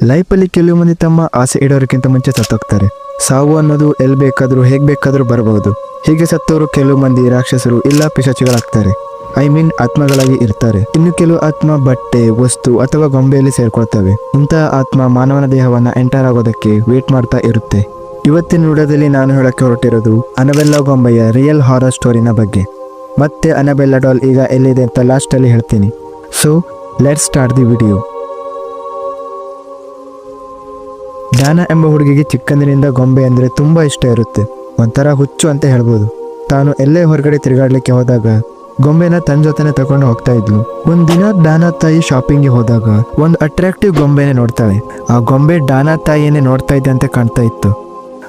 ಲೈಫಲ್ಲಿ ಕೆಲವು ಮಂದಿ ತಮ್ಮ ಆಸೆ ಇಡೋರಕ್ಕಿಂತ ಮುಂಚೆ ಸತ್ತೋಗ್ತಾರೆ. ಸಾವು ಅನ್ನೋದು ಎಲ್ಲಿ ಬೇಕಾದರೂ ಹೇಗೆ ಬೇಕಾದರೂ ಬರಬಹುದು. ಹೀಗೆ ಸತ್ತವರು ಕೆಲವು ಮಂದಿ ರಾಕ್ಷಸರು ಇಲ್ಲ ಪಿಶಾಚಿಗಳಾಗ್ತಾರೆ. ಆತ್ಮಗಳಾಗಿ ಇರ್ತಾರೆ. ಇನ್ನು ಕೆಲವು ಆತ್ಮ ಬಟ್ಟೆ, ವಸ್ತು ಅಥವಾ ಗೊಂಬೆಯಲ್ಲಿ ಸೇರ್ಕೊಳ್ತವೆ. ಇಂತಹ ಆತ್ಮ ಮಾನವನ ದೇಹವನ್ನ ಎಂಟರ್ ಆಗೋದಕ್ಕೆ ವೇಟ್ ಮಾಡ್ತಾ ಇರುತ್ತೆ. ಇವತ್ತಿನ ವಿಡಿಯೋದಲ್ಲಿ ನಾನು ಹೇಳಕ್ಕೆ ಹೊರಟಿರೋದು ಅನಬೆಲ್ಲಾ ಗೊಂಬೆಯ ರಿಯಲ್ ಹಾರರ್ ಸ್ಟೋರಿನ ಬಗ್ಗೆ. ಮತ್ತೆ ಅನಬೆಲ್ಲಾ ಡಾಲ್ ಈಗ ಎಲ್ಲಿದೆ ಅಂತ ಲಾಸ್ಟಲ್ಲಿ ಹೇಳ್ತೀನಿ. So let's start the video. Dana ಎಂಬ ಹುಡುಗಿಗೆ ಚಿಕ್ಕಂದಿನಿಂದ ಗೊಂಬೆ ಅಂದರೆ ತುಂಬ ಇಷ್ಟ ಇರುತ್ತೆ. ಒಂಥರ ಹುಚ್ಚು ಅಂತ ಹೇಳ್ಬೋದು. ತಾನು ಎಲ್ಲೇ ಹೊರಗಡೆ ತಿರುಗಾಡ್ಲಿಕ್ಕೆ ಹೋದಾಗ ಗೊಂಬೆನ ತನ್ನ ಜೊತೆನೆ ತಗೊಂಡು ಹೋಗ್ತಾ ಇದ್ಲು. ಒಂದಿನ ಡಾನಾ ತಾಯಿ ಶಾಪಿಂಗ್ಗೆ ಹೋದಾಗ ಒಂದು ಅಟ್ರಾಕ್ಟಿವ್ ಗೊಂಬೆನೇ ನೋಡ್ತಾಳೆ. ಆ ಗೊಂಬೆ ಡಾನಾ ತಾಯಿಯನ್ನೇ ನೋಡ್ತಾ ಇದ್ದಂತೆ ಕಾಣ್ತಾ ಇತ್ತು.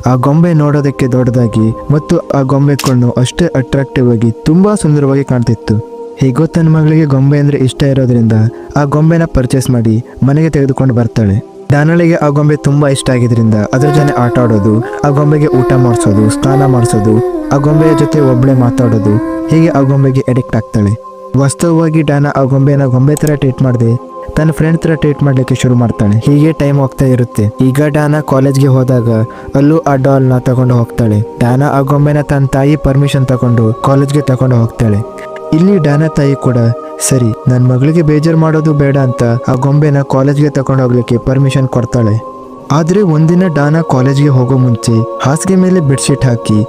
ಆ ಗೊಂಬೆ ನೋಡೋದಕ್ಕೆ ದೊಡ್ಡದಾಗಿ ಮತ್ತು ಆ ಗೊಂಬೆ ಕಣ್ಣು ಅಷ್ಟೇ ಅಟ್ರಾಕ್ಟಿವ್ ಆಗಿ ತುಂಬಾ ಸುಂದರವಾಗಿ ಕಾಣ್ತಿತ್ತು. ಹೀಗೋ ತನ್ನ ಮಗಳಿಗೆ ಗೊಂಬೆ ಅಂದರೆ ಇಷ್ಟ ಇರೋದ್ರಿಂದ ಆ ಗೊಂಬೆನ ಪರ್ಚೇಸ್ ಮಾಡಿ ಮನೆಗೆ ತೆಗೆದುಕೊಂಡು ಬರ್ತಾಳೆ. ಡಾನಾಳಿಗೆ ಆ ಗೊಂಬೆ ತುಂಬ ಇಷ್ಟ ಆಗಿದ್ರಿಂದ ಅದ್ರ ಜೊತೆ ಆಟ ಆಡೋದು, ಆ ಗೊಂಬೆಗೆ ಊಟ ಮಾಡಿಸೋದು, ಸ್ನಾನ ಮಾಡಿಸೋದು, ಆ ಗೊಂಬೆಯ ಜೊತೆ ಒಬ್ಬಳೆ ಮಾತಾಡೋದು, ಹೀಗೆ ಆ ಗೊಂಬೆಗೆ ಅಡಿಕ್ಟ್ ಆಗ್ತಾಳೆ. ವಾಸ್ತವವಾಗಿ ಡಾನಾ ಆ ಗೊಂಬೆನ ಗೊಂಬೆ ಥರ ಟ್ರೀಟ್ ಮಾಡದೆ ತನ್ನ ಫ್ರೆಂಡ್ ಥರ ಟ್ರೀಟ್ ಮಾಡಲಿಕ್ಕೆ ಶುರು ಮಾಡ್ತಾಳೆ. ಹೀಗೆ ಟೈಮ್ ಹೋಗ್ತಾ ಇರುತ್ತೆ. ಈಗ ಡಾನಾ ಕಾಲೇಜ್ಗೆ ಹೋದಾಗ ಅಲ್ಲೂ ಆ ಡಾಲ್ನ ತಗೊಂಡು ಹೋಗ್ತಾಳೆ. ಡಾನಾ ಆ ಗೊಂಬೆನ ತನ್ನ ತಾಯಿ ಪರ್ಮಿಷನ್ ತಗೊಂಡು ಕಾಲೇಜ್ಗೆ ತಗೊಂಡು ಹೋಗ್ತಾಳೆ. ಇಲ್ಲಿ ಡಾನಾ ತಾಯಿ ಕೂಡ ಸರಿ, ನನ್ನ ಮಗಳಿಗೆ ಬೇಜಾರು ಮಾಡೋದು ಬೇಡ ಅಂತ ಆ ಗೊಂಬೆನ ಕಾಲೇಜ್ಗೆ ತಗೊಂಡು ಹೋಗ್ಲಿಕ್ಕೆ ಪರ್ಮಿಷನ್ ಕೊಡ್ತಾಳೆ. ಆದರೆ ಒಂದಿನ ಡಾನಾ ಕಾಲೇಜ್ಗೆ ಹೋಗೋ ಮುಂಚೆ ಹಾಸಿಗೆ ಮೇಲೆ ಬೆಡ್ಶೀಟ್ ಹಾಕಿ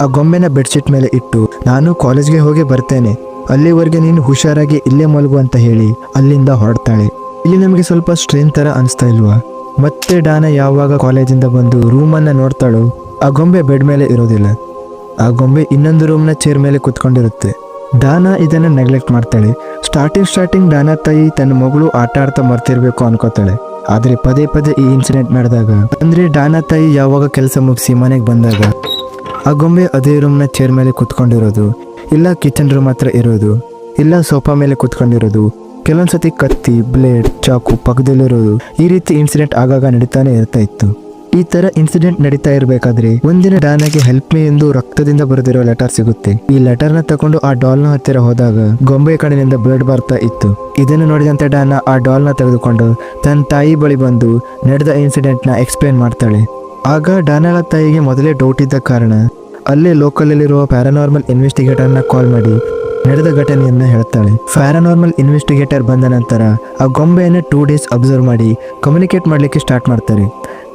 ಆ ಗೊಂಬೆನ ಬೆಡ್ಶೀಟ್ ಮೇಲೆ ಇಟ್ಟು ನಾನು ಕಾಲೇಜ್ಗೆ ಹೋಗಿ ಬರ್ತೇನೆ, ಅಲ್ಲಿವರೆಗೆ ನೀನು ಹುಷಾರಾಗಿ ಇಲ್ಲೇ ಮಲಗು ಅಂತ ಹೇಳಿ ಅಲ್ಲಿಂದ ಹೊರಡ್ತಾಳೆ. ಇಲ್ಲಿ ನಮಗೆ ಸ್ವಲ್ಪ ಸ್ಟ್ರೇನ್ ಥರ ಅನಿಸ್ತಾ ಇಲ್ವಾ? ಮತ್ತೆ ಡಾನಾ ಯಾವಾಗ ಕಾಲೇಜಿಂದ ಬಂದು ರೂಮನ್ನು ನೋಡ್ತಾಳೋ ಆ ಗೊಂಬೆ ಬೆಡ್ ಮೇಲೆ ಇರೋದಿಲ್ಲ. ಆ ಗೊಂಬೆ ಇನ್ನೊಂದು ರೂಮ್ನ ಚೇರ್ ಮೇಲೆ ಕುತ್ಕೊಂಡಿರುತ್ತೆ. ಡಾನಾ ಇದನ್ನು ನೆಗ್ಲೆಕ್ಟ್ ಮಾಡ್ತಾಳೆ. ಸ್ಟಾರ್ಟಿಂಗ್ ಡಾನಾ ತಾಯಿ ತನ್ನ ಮಗಳು ಆಟ ಆಡ್ತಾ ಮರ್ತಿರ್ಬೇಕು ಅನ್ಕೋತಾಳೆ. ಆದರೆ ಪದೇ ಪದೇ ಈ ಇನ್ಸಿಡೆಂಟ್ ನಡೆದಾಗ, ಅಂದರೆ ಡಾನಾ ತಾಯಿ ಯಾವಾಗ ಕೆಲಸ ಮುಗಿಸಿ ಮನೆಗೆ ಬಂದಾಗ ಆ ಗೊಂಬೆ ಅದೇ ರೂಮ್ನ ಚೇರ್ ಮೇಲೆ ಕುತ್ಕೊಂಡಿರೋದು, ಇಲ್ಲ ಕಿಚನ್ ರೂಮ್ ಹತ್ರ ಇರೋದು, ಇಲ್ಲ ಸೋಫಾ ಮೇಲೆ ಕುತ್ಕೊಂಡಿರೋದು, ಕೆಲವೊಂದ್ಸತಿ ಕತ್ತಿ, ಬ್ಲೇಡ್, ಚಾಕು ಪಕ್ಕದಲ್ಲಿರೋದು, ಈ ರೀತಿ ಇನ್ಸಿಡೆಂಟ್ ಆಗಾಗ ನಡೀತಾನೆ ಇರ್ತಾ ಇತ್ತು. ಈ ತರ ಇನ್ಸಿಡೆಂಟ್ ನಡೀತಾ ಇರಬೇಕಾದ್ರೆ ಒಂದಿನ ಡಾನಾಗೆ ಹೆಲ್ಪ್ ಮೀ ಎಂದು ರಕ್ತದಿಂದ ಬರೆದಿರೋ ಲೆಟರ್ ಸಿಗುತ್ತೆ. ಈ ಲೆಟರ್ನ ತಗೊಂಡು ಆ ಡಾಲ್ನ ಹತ್ತಿರ ಹೋದಾಗ ಗೊಂಬೆ ಕಡೆಯಿಂದ ಬ್ಲಡ್ ಬರ್ತಾ ಇತ್ತು. ಇದನ್ನು ನೋಡಿದಂತೆ ಡಾನಾ ಆ ಡಾಲ್ನ ತೆಗೆದುಕೊಂಡು ತನ್ನ ತಾಯಿ ಬಳಿ ಬಂದು ನಡೆದ ಇನ್ಸಿಡೆಂಟ್ನ ಎಕ್ಸ್ಪ್ಲೇನ್ ಮಾಡ್ತಾಳೆ. ಆಗ ಡಾನಾಳ ತಾಯಿಗೆ ಮೊದಲೇ ಡೌಟ್ ಇದ್ದ ಕಾರಣ ಅಲ್ಲೇ ಲೋಕಲಲ್ಲಿರುವ ಪ್ಯಾರಾನಾರ್ಮಲ್ ಇನ್ವೆಸ್ಟಿಗೇಟರ್ನ ಕಾಲ್ ಮಾಡಿ ನಡೆದ ಘಟನೆಯನ್ನ ಹೇಳ್ತಾಳೆ. ಪ್ಯಾರಾನಾರ್ಮಲ್ ಇನ್ವೆಸ್ಟಿಗೇಟರ್ ಬಂದ ನಂತರ ಆ ಗೊಂಬೆಯನ್ನು 2 days ಅಬ್ಸರ್ವ್ ಮಾಡಿ ಕಮ್ಯುನಿಕೇಟ್ ಮಾಡಲಿಕ್ಕೆ ಸ್ಟಾರ್ಟ್ ಮಾಡ್ತಾರೆ.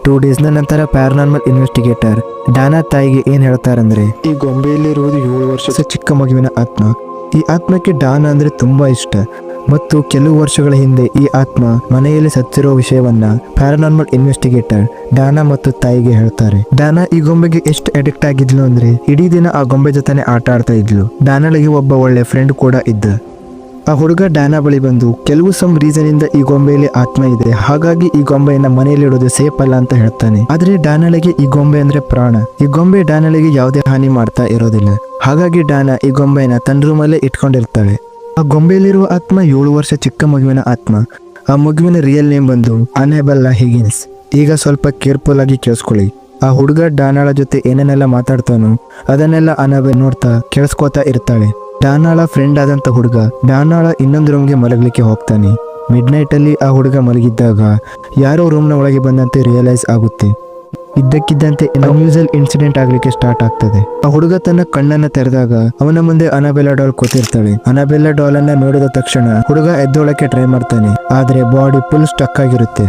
2 days ನಂತರ ಪ್ಯಾರಾನಾರ್ಮಲ್ ಇನ್ವೆಸ್ಟಿಗೇಟರ್ ಡಾನಾ ತಾಯಿಗೆ ಏನ್ ಹೇಳ್ತಾರಂದ್ರೆ, ಈ ಗೊಂಬೆಯಲ್ಲಿರುವುದು 7 ವರ್ಷದ ಚಿಕ್ಕ ಮಗುವಿನ ಆತ್ಮ. ಈ ಆತ್ಮಕ್ಕೆ ಡಾನಾ ಅಂದ್ರೆ ತುಂಬಾ ಇಷ್ಟ ಮತ್ತು ಕೆಲವು ವರ್ಷಗಳ ಹಿಂದೆ ಈ ಆತ್ಮ ಮನೆಯಲ್ಲಿ ಸತ್ತಿರೋ ವಿಷಯವನ್ನ ಪ್ಯಾರಾನಾರ್ಮಲ್ ಇನ್ವೆಸ್ಟಿಗೇಟರ್ ಡಾನಾ ಮತ್ತು ತಾಯಿಗೆ ಹೇಳ್ತಾರೆ. ಡಾನಾ ಈ ಗೊಂಬೆಗೆ ಎಷ್ಟು ಅಡಿಕ್ಟ್ ಆಗಿದ್ಲು ಅಂದ್ರೆ ಇಡೀ ದಿನ ಆ ಗೊಂಬೆ ಜೊತೆನೆ ಆಟ ಆಡ್ತಾ ಇದ್ಲು. ಡಾನಾಳಿಗೆ ಒಬ್ಬ ಒಳ್ಳೆ ಫ್ರೆಂಡ್ ಕೂಡ ಇದ್ದ. ಆ ಹುಡುಗ ಡಾನಾ ಬಳಿ ಬಂದು ಕೆಲವು ಸಮ್ ರೀಸನ್ ಇಂದ ಈ ಗೊಂಬೆಯಲ್ಲಿ ಆತ್ಮ ಇದೆ, ಹಾಗಾಗಿ ಈ ಗೊಂಬೆಯನ್ನ ಮನೆಯಲ್ಲಿ ಇಡೋದು ಸೇಫ್ ಅಲ್ಲ ಅಂತ ಹೇಳ್ತಾನೆ. ಆದ್ರೆ ಡಾನಾಳಿಗೆ ಈ ಗೊಂಬೆ ಅಂದ್ರೆ ಪ್ರಾಣ. ಈ ಗೊಂಬೆ ಡಾನಾಳಿಗೆ ಯಾವುದೇ ಹಾನಿ ಮಾಡ್ತಾ ಇರೋದಿಲ್ಲ. ಹಾಗಾಗಿ ಡಾನಾ ಈ ಗೊಂಬೆಯನ್ನ ತನ್ನ ರೂಮಲ್ಲೇ ಇಟ್ಕೊಂಡಿರ್ತಾಳೆ. ಆ ಗೊಂಬೆಯಲ್ಲಿರುವ ಆತ್ಮ 7 ವರ್ಷ ಚಿಕ್ಕ ಮಗುವಿನ ಆತ್ಮ. ಆ ಮಗುವಿನ ರಿಯಲ್ ನೇಮ್ ಬಂದು ಅನಬೆಲ್ಲಾ ಹಿಗಿನ್ಸ್. ಈಗ ಸ್ವಲ್ಪ ಕೇರ್ಫುಲ್ ಆಗಿ ಕೇಳಿಸ್ಕೊಳ್ಳಿ. ಆ ಹುಡುಗ ಡಾನಾಳ ಜೊತೆ ಏನೇನೆಲ್ಲ ಮಾತಾಡ್ತಾನೋ ಅದನ್ನೆಲ್ಲ ಅನಬೆಲ್ ನೋಡ್ತಾ ಕೇಳಿಸ್ಕೋತಾ ಇರ್ತಾಳೆ. ಡಾನಾಳ ಫ್ರೆಂಡ್ ಆದಂತ ಹುಡುಗ ಡಾನಾಳ ಇನ್ನೊಂದು ರೂಮ್ಗೆ ಮಲಗಲಿಕ್ಕೆ ಹೋಗ್ತಾನೆ. ಮಿಡ್ ನೈಟ್ ಅಲ್ಲಿ ಆ ಹುಡುಗ ಮಲಗಿದ್ದಾಗ ಯಾರೋ ರೂಮ್ನ ಒಳಗೆ ಬಂದಂತೆ ರಿಯಲೈಸ್ ಆಗುತ್ತೆ. ಇದ್ದಕ್ಕಿದ್ದಂತೆ ಅನ್ಯೂಸಲ್ ಇನ್ಸಿಡೆಂಟ್ ಆಗ್ಲಿಕ್ಕೆ ಸ್ಟಾರ್ಟ್ ಆಗ್ತದೆ. ಆ ಹುಡುಗ ತನ್ನ ಕಣ್ಣನ್ನ ತೆರೆದಾಗ ಅವನ ಮುಂದೆ ಅನಬೆಲ್ಲಾ ಡಾಲ್ ಕೂತಿರ್ತಾಳೆ. ಅನಬೆಲ್ಲಾ ಡಾಲ್ ಅನ್ನ ನೋಡಿದ ತಕ್ಷಣ ಹುಡುಗ ಎದ್ದೋಳಕ್ಕೆ ಟ್ರೈ ಮಾಡ್ತಾನೆ. ಆದ್ರೆ ಬಾಡಿ ಫುಲ್ ಸ್ಟಕ್ ಆಗಿರುತ್ತೆ,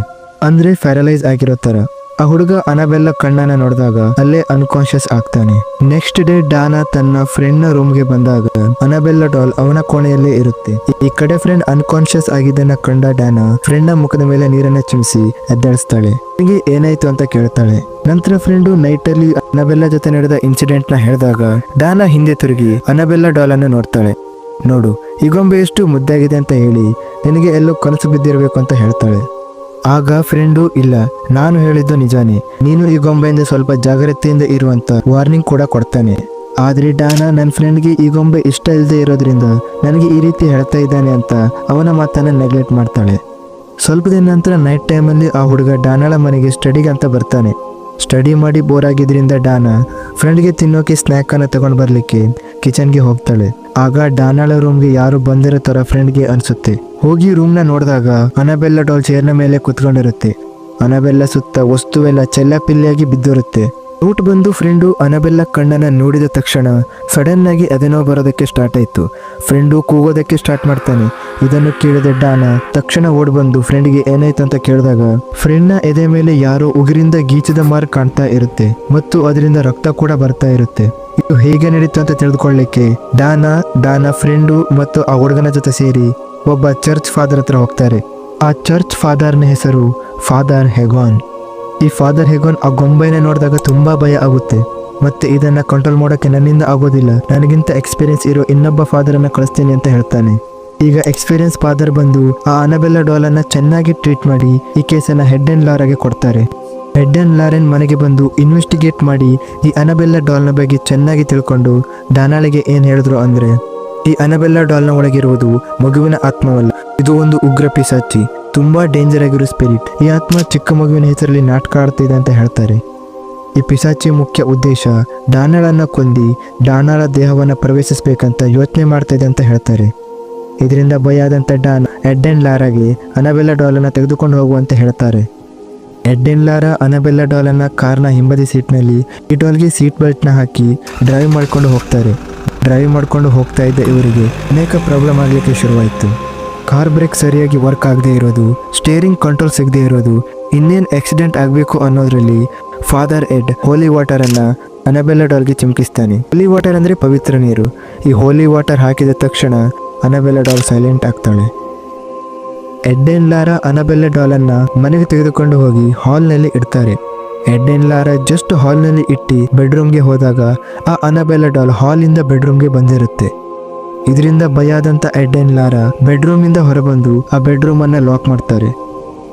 ಅಂದ್ರೆ ಪ್ಯಾರಲೈಸ್ ಆಗಿರೋ ತರ. ಆ ಹುಡುಗ ಅನಬೆಲ್ಲಾ ಕಣ್ಣನ್ನ ನೋಡಿದಾಗ ಅಲ್ಲೇ ಅನ್ಕಾನ್ಶಿಯಸ್ ಆಗ್ತಾನೆ. ನೆಕ್ಸ್ಟ್ ಡೇ ಡಾನಾ ತನ್ನ ಫ್ರೆಂಡ್ ನ ರೂಮ್ಗೆ ಬಂದಾಗ ಅನಬೆಲ್ಲಾ ಡಾಲ್ ಅವನ ಕೋಣೆಯಲ್ಲೇ ಇರುತ್ತೆ. ಈ ಕಡೆ ಫ್ರೆಂಡ್ ಅನ್ಕಾನ್ಶಿಯಸ್ ಆಗಿದ್ದನ್ನ ಕಂಡ ಡಾನಾ ಫ್ರೆಂಡ್ ನ ಮುಖದ ಮೇಲೆ ನೀರನ್ನ ಚಿಮ್ಸಿ ಎದ್ದೇಳಿಸ್ತಾಳೆ. ನಿಮಗೆ ಏನಾಯ್ತು ಅಂತ ಕೇಳ್ತಾಳೆ. ನಂತರ ಫ್ರೆಂಡು ನೈಟ್ ಅಲ್ಲಿ ಅನಬೆಲ್ಲಾ ಜೊತೆ ನಡೆದ ಇನ್ಸಿಡೆಂಟ್ ನ ಹೇಳಿದಾಗ ಡಾನಾ ಹಿಂದೆ ತಿರುಗಿ ಅನಬೆಲ್ಲಾ ಡಾಲ್ ಅನ್ನು ನೋಡ್ತಾಳೆ. ನೋಡು, ಈ ಗೊಂಬೆ ಎಷ್ಟು ಮುದ್ದಾಗಿದೆ ಅಂತ ಹೇಳಿ ನಿನಗೆ ಎಲ್ಲೋ ಕನಸು ಬಿದ್ದಿರಬೇಕು ಅಂತ ಹೇಳ್ತಾಳೆ. ಆಗ ಫ್ರೆಂಡು ಇಲ್ಲ, ನಾನು ಹೇಳಿದ್ದು ನಿಜಾನೇ, ನೀನು ಈ ಗೊಂಬೆಯಿಂದ ಸ್ವಲ್ಪ ಜಾಗ್ರತೆಯಿಂದ ಇರುವಂತ ವಾರ್ನಿಂಗ್ ಕೂಡ ಕೊಡ್ತಾನೆ. ಆದ್ರೆ ಡಾನಾ ನನ್ನ ಫ್ರೆಂಡ್ಗೆ ಈ ಗೊಂಬೆ ಇಷ್ಟ ಇಲ್ಲದೆ ಇರೋದ್ರಿಂದ ನನಗೆ ಈ ರೀತಿ ಹೇಳ್ತಾ ಇದ್ದಾನೆ ಅಂತ ಅವನ ಮಾತನ್ನ ನೆಗ್ಲೆಕ್ಟ್ ಮಾಡ್ತಾಳೆ. ಸ್ವಲ್ಪ ದಿನ ನಂತರ ನೈಟ್ ಟೈಮಲ್ಲಿ ಆ ಹುಡುಗ ಡಾನಾಳ ಮನೆಗೆ ಸ್ಟಡಿಗೆ ಅಂತ ಬರ್ತಾನೆ. ಸ್ಟಡಿ ಮಾಡಿ ಬೋರ್ ಆಗಿದ್ರಿಂದ ಡಾನಾ ಫ್ರೆಂಡ್ಗೆ ತಿನ್ನೋಕೆ ಸ್ನ್ಯಾಕ್ ಅನ್ನು ತಗೊಂಡು ಬರ್ಲಿಕ್ಕೆ ಕಿಚನ್ಗೆ ಹೋಗ್ತಾಳೆ. ಆಗ ಡಾನಾಳ ರೂಮ್ಗೆ ಯಾರು ಬಂದಿರೋ ತರ ಫ್ರೆಂಡ್ಗೆ ಅನ್ಸುತ್ತೆ. ಹೋಗಿ ರೂಮ್ನ ನೋಡಿದಾಗ ಅನಬೆಲ್ಲಾ ಡಾಲ್ ಚೇರ್ನ ಮೇಲೆ ಕುತ್ಕೊಂಡಿರುತ್ತೆ. ಅನಬೆಲ್ಲ ಸುತ್ತ ವಸ್ತುವೆಲ್ಲ ಚೆಲ್ಲಾಪಿಲ್ಲಿಯಾಗಿ ಬಿದ್ದಿರುತ್ತೆ. ರೂಟ್ ಬಂದು ಫ್ರೆಂಡು ಅನಬೆಲ್ಲ ಕಣ್ಣನ್ನು ನೋಡಿದ ತಕ್ಷಣ ಸಡನ್ ಆಗಿ ಅದೇನೋ ಬರೋದಕ್ಕೆ ಸ್ಟಾರ್ಟ್ ಆಯಿತು. ಫ್ರೆಂಡು ಕೂಗೋದಕ್ಕೆ ಸ್ಟಾರ್ಟ್ ಮಾಡ್ತಾನೆ. ಇದನ್ನು ಕೇಳಿದ ಡಾನಾ ತಕ್ಷಣ ಓಡ್ ಬಂದು ಫ್ರೆಂಡ್ಗೆ ಏನಾಯ್ತು ಅಂತ ಕೇಳಿದಾಗ ಫ್ರೆಂಡ್ನ ಎದೆ ಮೇಲೆ ಯಾರೋ ಉಗುರಿಂದ ಗೀಚಿದ ಮಾರ್ಕ್ ಕಾಣ್ತಾ ಇರುತ್ತೆ ಮತ್ತು ಅದರಿಂದ ರಕ್ತ ಕೂಡ ಬರ್ತಾ ಇರುತ್ತೆ. ಇದು ಹೇಗೆ ನಡೀತು ಅಂತ ತಿಳಿದುಕೊಳ್ಳಿಕ್ಕೆ ಡಾನಾ ಫ್ರೆಂಡು ಮತ್ತು ಆ ಹುಡುಗನ ಜೊತೆ ಸೇರಿ ಒಬ್ಬ ಚರ್ಚ್ ಫಾದರ್ ಹತ್ರ ಹೋಗ್ತಾರೆ. ಆ ಚರ್ಚ್ ಫಾದರ್ನ ಹೆಸರು ಫಾದರ್ ಹೆಗಾನ್. ಈ ಫಾದರ್ ಹೆಗಾನ್ ಆ ಗೊಂಬೆನ ನೋಡಿದಾಗ ತುಂಬಾ ಭಯ ಆಗುತ್ತೆ. ಮತ್ತೆ ಇದನ್ನ ಕಂಟ್ರೋಲ್ ಮಾಡೋಕೆ ನನ್ನಿಂದ ಆಗೋದಿಲ್ಲ, ನನಗಿಂತ ಎಕ್ಸ್ಪೀರಿಯನ್ಸ್ ಇರೋ ಇನ್ನೊಬ್ಬ ಫಾದರ್ ಅನ್ನ ಕಳಿಸ್ತೀನಿ ಅಂತ ಹೇಳ್ತಾನೆ. ಈಗ ಎಕ್ಸ್ಪೀರಿಯನ್ಸ್ ಫಾದರ್ ಬಂದು ಆ ಅನಬೆಲ್ಲ ಡಾಲ್ ಅನ್ನ ಚೆನ್ನಾಗಿ ಟ್ರೀಟ್ ಮಾಡಿ ಈ ಕೇಸನ್ನ ಹೆಡ್ ಅಂಡ್ ಲಾರಾಗೆ ಕೊಡ್ತಾರೆ. ಹೆಡ್ ಅಂಡ್ ಲಾರೆನ್ ಮನೆಗೆ ಬಂದು ಇನ್ವೆಸ್ಟಿಗೇಟ್ ಮಾಡಿ ಈ ಅನಬೆಲ್ಲ ಡಾಲ್ನ ಬಗ್ಗೆ ಚೆನ್ನಾಗಿ ತಿಳ್ಕೊಂಡು ಡಾನಾಳಿಗೆ ಏನ್ ಹೇಳಿದ್ರು ಅಂದ್ರೆ, ಈ ಅನಬೆಲ್ಲ ಡಾಲ್ನ ಒಳಗಿರುವುದು ಮಗುವಿನ ಆತ್ಮವಲ್ಲ, ಇದು ಒಂದು ಉಗ್ರ ಪಿಸಾಚಿ, ತುಂಬಾ ಡೇಂಜರ್ ಆಗಿರೋ ಸ್ಪಿರಿಟ್. ಈ ಆತ್ಮ ಚಿಕ್ಕ ಮಗುವಿನ ಹೆಸರಲ್ಲಿ ನಾಟಕ ಆಡ್ತಿದೆ ಅಂತ ಹೇಳ್ತಾರೆ. ಈ ಪಿಸಾಚಿ ಮುಖ್ಯ ಉದ್ದೇಶ ಡಾನಾಳನ್ನ ಕೊಂದಿ ಡಾನಾಳ ದೇಹವನ್ನು ಪ್ರವೇಶಿಸಬೇಕಂತ ಯೋಚನೆ ಮಾಡ್ತಾ ಇದೆ ಅಂತ ಹೇಳ್ತಾರೆ. ಇದರಿಂದ ಭಯ ಆದಂತ ಡಾನ್ ಎಡ್ ಅಂಡ್ ಲಾರಾಗೆ ಅನಬೆಲ್ಲ ಡಾಲನ್ನು ತೆಗೆದುಕೊಂಡು ಹೋಗುವಂತ ಹೇಳ್ತಾರೆ. ಎಡ್ ಅಂಡ್ ಲಾರಾ ಅನಬೆಲ್ಲ ಡಾಲನ್ನ ಕಾರ್ನ ಹಿಂಬದಿ ಸೀಟ್ನಲ್ಲಿ ಈ ಡಾಲ್ಗೆ ಸೀಟ್ ಬೆಲ್ಟ್ನ ಹಾಕಿ ಡ್ರೈವ್ ಮಾಡ್ಕೊಂಡು ಹೋಗ್ತಾರೆ. ಡ್ರೈವ್ ಮಾಡ್ಕೊಂಡು ಹೋಗ್ತಾ ಇದ್ದ ಇವರಿಗೆ ಅನೇಕ ಪ್ರಾಬ್ಲಮ್ ಆಗಲಿಕ್ಕೆ ಶುರುವಾಯಿತು. ಕಾರ್ ಬ್ರೇಕ್ ಸರಿಯಾಗಿ ವರ್ಕ್ ಆಗದೆ ಇರೋದು, ಸ್ಟೇರಿಂಗ್ ಕಂಟ್ರೋಲ್ ಸಿಗದೆ ಇರೋದು, ಇನ್ನೇನು ಆಕ್ಸಿಡೆಂಟ್ ಆಗಬೇಕು ಅನ್ನೋದ್ರಲ್ಲಿ ಫಾದರ್ ಎಡ್ ಹೋಲಿ ವಾಟರನ್ನು ಅನಬೆಲ್ಲ ಡಾಲ್ಗೆ ಚಿಮುಕಿಸ್ತಾನೆ. ಹೋಲಿ ವಾಟರ್ ಅಂದರೆ ಪವಿತ್ರ ನೀರು. ಈ ಹೋಲಿ ವಾಟರ್ ಹಾಕಿದ ತಕ್ಷಣ ಅನಬೆಲ್ಲ ಡಾಲ್ ಸೈಲೆಂಟ್ ಆಗ್ತಾಳೆ. ಎಡ್ ಅಂಡ್ ಲಾರಾ ಅನಬೆಲ್ಲ ಡಾಲನ್ನು ಮನೆಗೆ ತೆಗೆದುಕೊಂಡು ಹೋಗಿ ಹಾಲ್ನಲ್ಲಿ ಇಡ್ತಾರೆ. ಎಡ್ ಅಂಡ್ ಲಾರಾ ಜಸ್ಟ್ ಹಾಲ್ನಲ್ಲಿ ಇಟ್ಟು ಬೆಡ್ರೂಮ್ಗೆ ಹೋದಾಗ ಆ ಅನಬೆಲ್ಲ ಡಾಲ್ ಹಾಲಿಂದ ಬೆಡ್ರೂಮ್ಗೆ ಬಂದಿರುತ್ತೆ. ಇದರಿಂದ ಭಯ ಆದಂತ ಎಡ್ ಅಂಡ್ ಲಾರಾ ಬೆಡ್ರೂಮಿಂದ ಹೊರಬಂದು ಆ ಬೆಡ್ರೂಮನ್ನು ಲಾಕ್ ಮಾಡ್ತಾರೆ.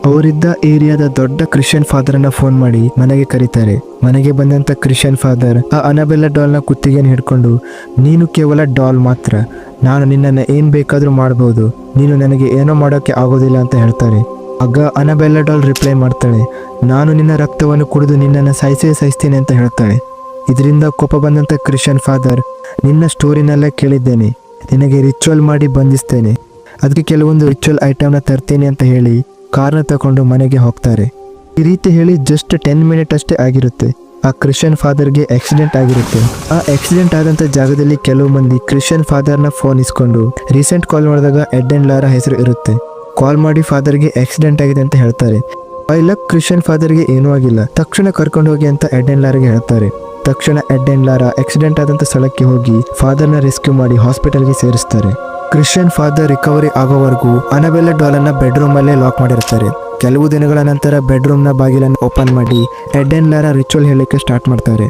ಅವರಿದ್ದ ಏರಿಯಾದ ದೊಡ್ಡ ಕ್ರಿಶ್ಚಿಯನ್ ಫಾದರನ್ನ ಫೋನ್ ಮಾಡಿ ಮನೆಗೆ ಕರೀತಾರೆ. ಮನೆಗೆ ಬಂದಂತ ಕ್ರಿಶ್ಚಿಯನ್ ಫಾದರ್ ಆ ಅನಬೆಲ್ಲ ಡಾಲ್ನ ಕುತ್ತಿಗೆಯನ್ನು ಹಿಡ್ಕೊಂಡು, ನೀನು ಕೇವಲ ಡಾಲ್ ಮಾತ್ರ, ನಾನು ನಿನ್ನನ್ನು ಏನು ಬೇಕಾದರೂ ಮಾಡ್ಬೋದು, ನೀನು ನನಗೆ ಏನೋ ಮಾಡೋಕ್ಕೆ ಆಗೋದಿಲ್ಲ ಅಂತ ಹೇಳ್ತಾರೆ. ಆಗ ಅನಬೆಲ್ಲ ಡಾಲ್ ರಿಪ್ಲೈ ಮಾಡ್ತಾಳೆ, ನಾನು ನಿನ್ನ ರಕ್ತವನ್ನು ಕುಡಿದು ನಿನ್ನನ್ನು ಸಾಯಿಸ್ತೀನಿ ಅಂತ ಹೇಳ್ತಾಳೆ. ಇದರಿಂದ ಕೋಪ ಬಂದಂಥ ಕ್ರಿಶ್ಚಿಯನ್ ಫಾದರ್, ನಿನ್ನ ಸ್ಟೋರಿನೆಲ್ಲ ಕೇಳಿದ್ದೇನೆ, ನಿನಗೆ ರಿಚುವಲ್ ಮಾಡಿ ಬಂಧಿಸ್ತೇನೆ, ಅದಕ್ಕೆ ಕೆಲವೊಂದು ರಿಚುವಲ್ ಐಟಮ್ನ ತರ್ತೀನಿ ಅಂತ ಹೇಳಿ ಕಾರ್ನ ತಗೊಂಡು ಮನೆಗೆ ಹೋಗ್ತಾರೆ. ಈ ರೀತಿ ಹೇಳಿ ಜಸ್ಟ್ 10 ಮಿನಿಟ್ ಅಷ್ಟೇ ಆಗಿರುತ್ತೆ. ಆ ಕ್ರಿಶ್ಚಿಯನ್ ಫಾದರ್ಗೆ ಆಕ್ಸಿಡೆಂಟ್ ಆಗಿರುತ್ತೆ. ಆ ಆಕ್ಸಿಡೆಂಟ್ ಆದಂಥ ಜಾಗದಲ್ಲಿ ಕೆಲವು ಮಂದಿ ಕ್ರಿಶ್ಚಿಯನ್ ಫಾದರ್ನ ಫೋನ್ ಇಸ್ಕೊಂಡು ರೀಸೆಂಟ್ ಕಾಲ್ ಮಾಡಿದಾಗ ಎಡ್ ಅಂಡ್ ಲಾರಾ ಹೆಸರು ಇರುತ್ತೆ. ಕಾಲ್ ಮಾಡಿ ಫಾದರ್ಗೆ ಆಕ್ಸಿಡೆಂಟ್ ಆಗಿದೆ ಅಂತ ಹೇಳ್ತಾರೆ. ಬೈ ಲಕ್ ಕ್ರಿಶ್ಚಿಯನ್ ಫಾದರ್ಗೆ ಏನೂ ಆಗಿಲ್ಲ, ತಕ್ಷಣ ಕರ್ಕೊಂಡು ಹೋಗಿ ಅಂತ ಎಡ್ ಅಂಡ್ ಲಾರಾಗೆ ಹೇಳ್ತಾರೆ. ತಕ್ಷಣ ಎಡ್ ಅಂಡ್ ಲಾರಾ ಆಕ್ಸಿಡೆಂಟ್ ಆದಂಥ ಸ್ಥಳಕ್ಕೆ ಹೋಗಿ ಫಾದರ್ನ ರೆಸ್ಕ್ಯೂ ಮಾಡಿ ಹಾಸ್ಪಿಟಲ್ಗೆ ಸೇರಿಸ್ತಾರೆ. ಕ್ರಿಶ್ಚಿಯನ್ ಫಾದರ್ ರಿಕವರಿ ಆಗೋವರೆಗೂ ಅನಬೆಲ್ಲ ಡಾಲನ್ನು ಬೆಡ್ರೂಮಲ್ಲೇ ಲಾಕ್ ಮಾಡಿರ್ತಾರೆ. ಕೆಲವು ದಿನಗಳ ನಂತರ ಬೆಡ್ರೂಮ್ನ ಬಾಗಿಲನ್ನು ಓಪನ್ ಮಾಡಿ ಎಡ್ ಅಂಡ್ ಲಾರಾ ರಿಚುವಲ್ ಹೇಳಲಿಕ್ಕೆ ಸ್ಟಾರ್ಟ್ ಮಾಡ್ತಾರೆ.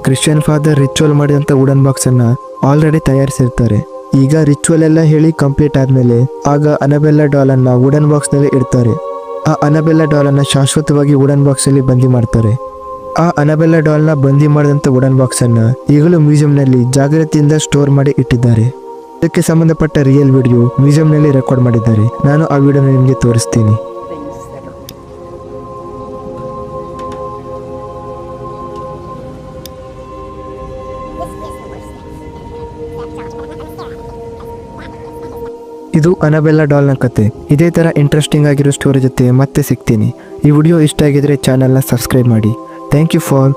ಕ್ರಿಶ್ಚಿಯನ್ ಫಾದರ್ ರಿಚುವಲ್ ಮಾಡಿದಂಥ ವುಡನ್ ಬಾಕ್ಸನ್ನು ಆಲ್ರೆಡಿ ತಯಾರಿಸಿರ್ತಾರೆ. ಈಗ ರಿಚುವಲ್ ಎಲ್ಲ ಹೇಳಿ ಕಂಪ್ಲೀಟ್ ಆದಮೇಲೆ ಆಗ ಅನಬೆಲ್ಲ ಡಾಲನ್ನು ವುಡನ್ ಬಾಕ್ಸ್ನಲ್ಲಿ ಇಡ್ತಾರೆ. ಆ ಅನಬೆಲ್ಲ ಡಾಲನ್ನು ಶಾಶ್ವತವಾಗಿ ವುಡನ್ ಬಾಕ್ಸಲ್ಲಿ ಬಂದಿ ಮಾಡ್ತಾರೆ. ಆ ಅನಬೆಲ್ಲ ಡಾಲ್ನ ಬಂದಿ ಮಾಡಿದಂಥ ವುಡನ್ ಬಾಕ್ಸನ್ನು ಈಗಲೂ ಮ್ಯೂಸಿಯಂನಲ್ಲಿ ಜಾಗ್ರತೆಯಿಂದ ಸ್ಟೋರ್ ಮಾಡಿ ಇಟ್ಟಿದ್ದಾರೆ. ಇದಕ್ಕೆ ಸಂಬಂಧಪಟ್ಟ ರಿಯಲ್ ವಿಡಿಯೋ ಮ್ಯೂಸಿಯಂನಲ್ಲಿ ರೆಕಾರ್ಡ್ ಮಾಡಿದ್ದಾರೆ. ನಾನು ಆ ವಿಡಿಯೋನ ನಿಮಗೆ ತೋರಿಸ್ತೀನಿ. ಇದು ಅನಬೆಲ್ಲ ಡಾಲ್ನ ಕತೆ. ಇದೇ ಥರ ಇಂಟ್ರೆಸ್ಟಿಂಗ್ ಆಗಿರೋ ಸ್ಟೋರಿ ಜೊತೆ ಮತ್ತೆ ಸಿಗ್ತೀನಿ. ಈ ವಿಡಿಯೋ ಇಷ್ಟ ಆಗಿದ್ರೆ ಚಾನಲ್ನ ಸಬ್ಸ್ಕ್ರೈಬ್ ಮಾಡಿ. Thank you for